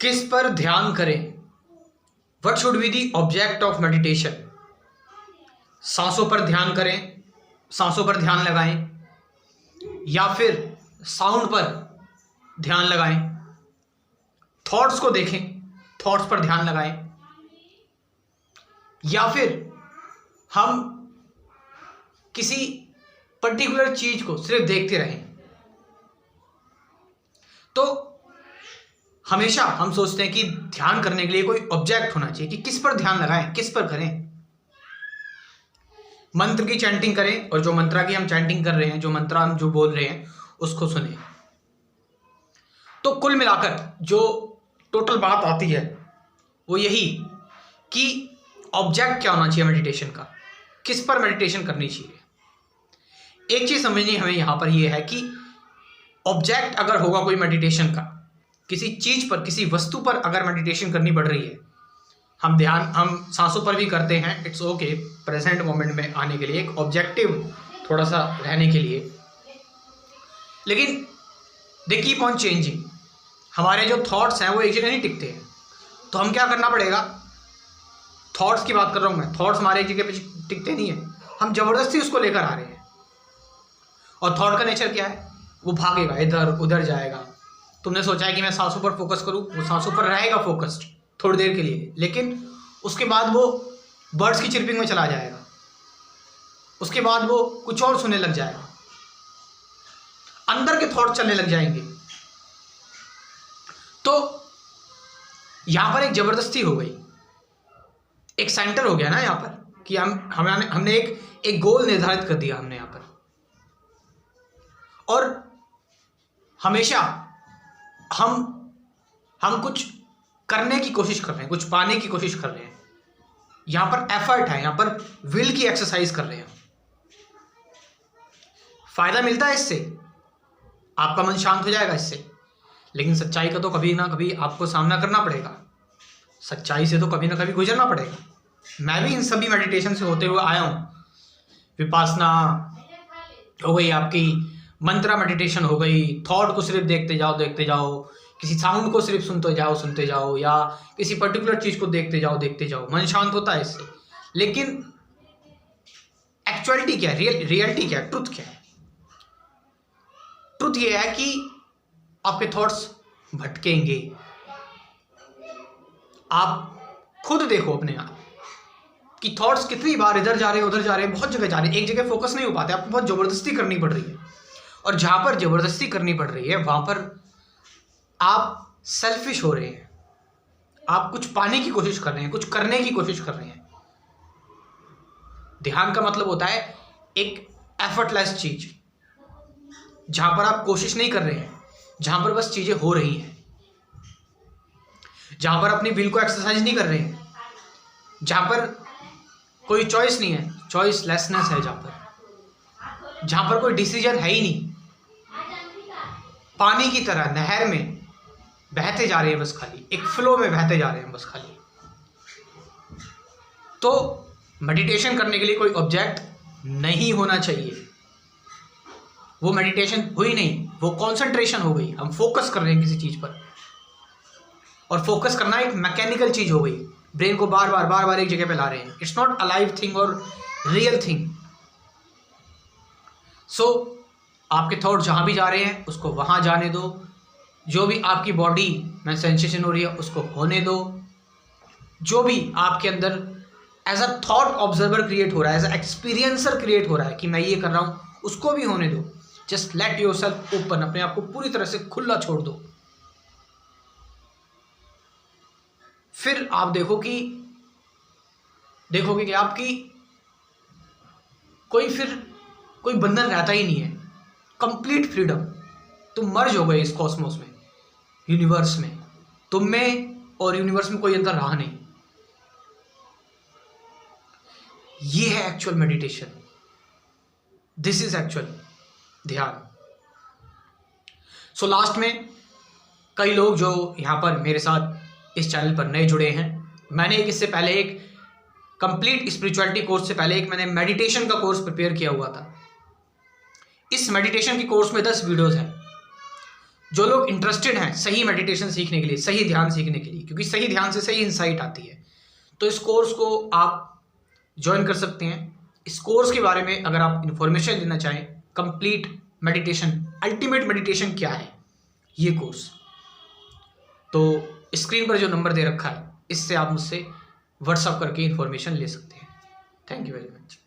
किस पर ध्यान करें? What should be the object of meditation? सांसों पर ध्यान करें, सांसों पर ध्यान लगाएं, या फिर साउंड पर ध्यान लगाएं, थॉट्स को देखें, थॉट्स पर ध्यान लगाएं, या फिर हम किसी पर्टिकुलर चीज को सिर्फ देखते रहें। तो हमेशा हम सोचते हैं कि ध्यान करने के लिए कोई ऑब्जेक्ट होना चाहिए, कि किस पर ध्यान लगाएं, किस पर करें। मंत्र की चैंटिंग करें, और जो मंत्रा की हम चैंटिंग कर रहे हैं, जो मंत्र हम जो बोल रहे हैं उसको सुने। तो कुल मिलाकर जो टोटल बात आती है वो यही कि ऑब्जेक्ट क्या होना चाहिए मेडिटेशन का, किस पर मेडिटेशन करनी चाहिए। एक चीज समझनी हमें यहां पर यह है कि ऑब्जेक्ट अगर होगा कोई मेडिटेशन का, किसी चीज पर, किसी वस्तु पर अगर मेडिटेशन करनी पड़ रही है, हम सांसों पर भी करते हैं, इट्स ओके, प्रेजेंट मोमेंट में आने के लिए, एक ऑब्जेक्टिव थोड़ा सा रहने के लिए। लेकिन दे कीप ऑन चेंजिंग, हमारे जो थॉट्स हैं वो एक जगह नहीं टिकते हैं। तो हम क्या करना पड़ेगा, थॉट्स की बात कर रहा हूं मैं, थॉट्स हमारे एक जगह पे टिकते नहीं है, हम जबरदस्ती उसको लेकर आ रहे हैं। और थॉट का नेचर क्या है, वो भागेगा, इधर उधर जाएगा। तुमने सोचा है कि मैं सांसों पर फोकस करूं, वो सांसों पर रहेगा फोकस्ड थोड़ी देर के लिए, लेकिन उसके बाद वो बर्ड्स की चिरपिंग में चला जाएगा, उसके बाद वो कुछ और सुनने लग जाएगा, अंदर के थॉट चलने लग जाएंगे। तो यहां पर एक जबरदस्ती हो गई, एक सेंटर हो गया ना यहां पर, कि हमने एक गोल निर्धारित कर दिया हमने यहां पर। और हमेशा हम कुछ करने की कोशिश कर रहे हैं, कुछ पाने की कोशिश कर रहे हैं, यहां पर एफर्ट है, यहां पर विल की एक्सरसाइज कर रहे हैं। फायदा मिलता है इससे, आपका मन शांत हो जाएगा इससे, लेकिन सच्चाई का तो कभी ना कभी आपको सामना करना पड़ेगा, सच्चाई से तो कभी ना कभी गुजरना पड़ेगा। मैं भी इन सभी मेडिटेशन से होते हुए आया हूं। विपासना हो गई, आपकी मंत्रा मेडिटेशन हो गई, थॉट को सिर्फ देखते जाओ, किसी साउंड को सिर्फ सुनते जाओ, या किसी पर्टिकुलर चीज को देखते जाओ, मन शांत होता है इससे। लेकिन एक्चुअलिटी क्या है, रियलिटी क्या है, ट्रुथ क्या है? ट्रुथ ये है कि आपके थॉट्स भटकेंगे। आप खुद देखो अपने आप कि थॉट्स कितनी बार इधर जा रहे हैं, उधर जा रहे हैं, बहुत जगह जा रहे हैं, एक जगह फोकस नहीं हो पाते, आपको बहुत जबरदस्ती करनी पड़ रही है। और जहां पर जबरदस्ती करनी पड़ रही है वहां पर आप सेल्फिश हो रहे हैं, आप कुछ पाने की कोशिश कर रहे हैं, कुछ करने की कोशिश कर रहे हैं। ध्यान का मतलब होता है एक एफर्टलेस चीज, जहां पर आप कोशिश नहीं कर रहे हैं, जहां पर बस चीजें हो रही हैं, जहां पर अपनी विल को एक्सरसाइज नहीं कर रहे हैं, जहां पर कोई चॉइस नहीं है, चॉइसलेसनेस है, जहां पर कोई डिसीजन है ही नहीं, पानी की तरह नहर में बहते जा रहे हैं बस खाली, एक फ्लो में बहते जा रहे हैं बस खाली। तो मेडिटेशन करने के लिए कोई ऑब्जेक्ट नहीं होना चाहिए, वो मेडिटेशन हुई नहीं, वो कंसंट्रेशन हो गई, हम फोकस कर रहे हैं किसी चीज पर। और फोकस करना एक मैकेनिकल चीज हो गई, ब्रेन को बार बार एक जगह पे ला रहे हैं, it's not a live thing और रियल थिंग। सो आपके थॉट जहां भी जा रहे हैं उसको वहां जाने दो, जो भी आपकी बॉडी में सेंसेशन हो रही है उसको होने दो, जो भी आपके अंदर as a thought observer create हो रहा है, एज अ एक्सपीरियंसर क्रिएट हो रहा है कि मैं ये कर रहा हूं, उसको भी होने दो। जस्ट लेट योरसेल्फ ओपन, अपने आप को पूरी तरह से खुला छोड़ दो। फिर आप देखोगे कि आपकी कोई बंधन रहता ही नहीं है, कंप्लीट फ्रीडम। तुम मर्ज हो गए इस कॉस्मोस में, यूनिवर्स में, तुम में और यूनिवर्स में कोई अंतर रहा नहीं। ये है actual meditation, this is actual dhyan. So last में कई लोग जो यहां पर मेरे साथ इस चैनल पर नए जुड़े हैं, मैंने इससे पहले एक कंप्लीट स्पिरिचुअलिटी कोर्स से पहले मैंने मेडिटेशन का कोर्स प्रिपेयर किया हुआ था। इस मेडिटेशन के कोर्स में 10 वीडियोस हैं। जो लोग इंटरेस्टेड हैं सही मेडिटेशन सीखने के लिए, सही ध्यान सीखने के लिए, क्योंकि सही ध्यान से सही इंसाइट आती है, तो इस कोर्स को आप ज्वाइन कर सकते हैं। इस कोर्स के बारे में अगर आप इंफॉर्मेशन लेना चाहें, कंप्लीट मेडिटेशन, अल्टीमेट मेडिटेशन क्या है, ये कोर्स, तो स्क्रीन पर जो नंबर दे रखा है इससे आप मुझसे व्हाट्सअप करके इंफॉर्मेशन ले सकते हैं। Thank you very much.